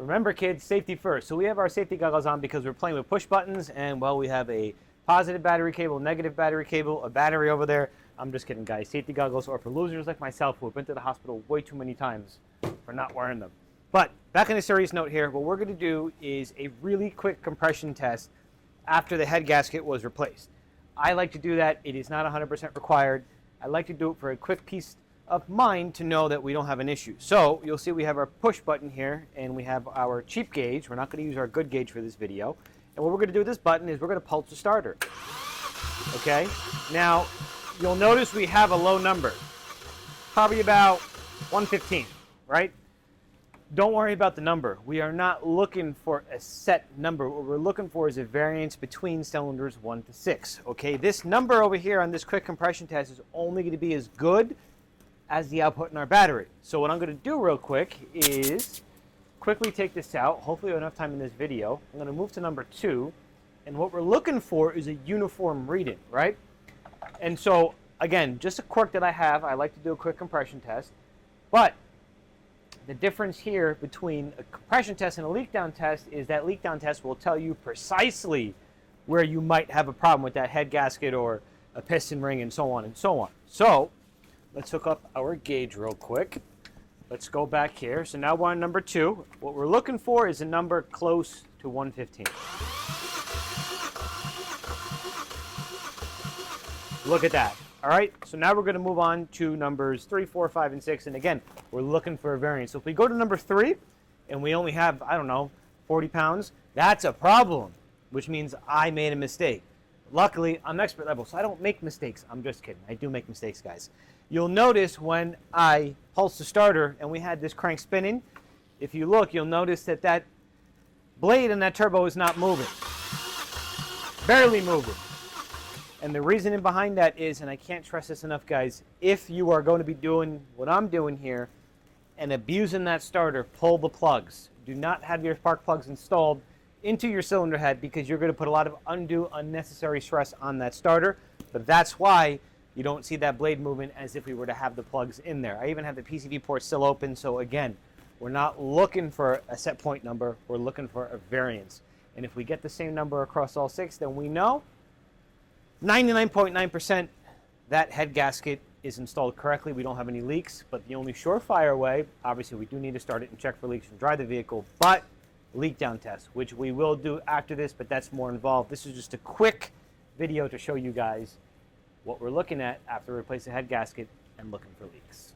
Remember, kids, safety first. So we have our safety goggles on because we're playing with push buttons, and well, we have a positive battery cable, negative battery cable, a battery over there. I'm just kidding, guys. Safety goggles are for losers like myself who have been to the hospital way too many times for not wearing them. But back on a serious note here, what we're going to do is a really quick compression test after the head gasket was replaced. I like to do that. It is not 100% required. I like to do it for a quick peace of mind to know that we don't have an issue. So you'll see we have our push button here, and we have our cheap gauge. We're not going to use our good gauge for this video. And what we're going to do with this button is we're going to pulse the starter. Okay? Now, you'll notice we have a low number, probably about 115, right? Don't worry about the number. We are not looking for a set number. What we're looking for is a variance between cylinders 1 to 6. Okay, this number over here on this quick compression test is only going to be as good as the output in our battery. So what I'm going to do real quick is quickly take this out. Hopefully I have enough time in this video. I'm going to move to number 2. And what we're looking for is a uniform reading, right? And so, again, just a quirk that I have. I like to do a quick compression test. But the difference here between a compression test and a leak down test is that leak down test will tell you precisely where you might have a problem with that head gasket or a piston ring and so on and so on. So let's hook up our gauge real quick. Let's go back here. So now we're on number 2. What we're looking for is a number close to 115. Look at that. All right, so now we're going to move on to numbers 3, 4, 5, and 6. And again, we're looking for a variance. So if we go to number 3 and we only have, I don't know, 40 pounds, that's a problem, which means I made a mistake. Luckily, I'm expert level, so I don't make mistakes. I'm just kidding. I do make mistakes, guys. You'll notice when I pulse the starter and we had this crank spinning, if you look, you'll notice that that blade in that turbo is not moving. Barely moving. And the reasoning behind that is, and I can't stress this enough, guys, if you are going to be doing what I'm doing here and abusing that starter, pull the plugs. Do not have your spark plugs installed into your cylinder head because you're going to put a lot of undue, unnecessary stress on that starter. But that's why you don't see that blade movement as if we were to have the plugs in there. I even have the PCV port still open, so again, we're not looking for a set point number. We're looking for a variance. And if we get the same number across all 6, then we know 99.9% that head gasket is installed correctly. We don't have any leaks, but the only surefire way, obviously we do need to start it and check for leaks and dry the vehicle, but leak down test, which we will do after this, but that's more involved. This is just a quick video to show you guys what we're looking at after we replace the head gasket and looking for leaks.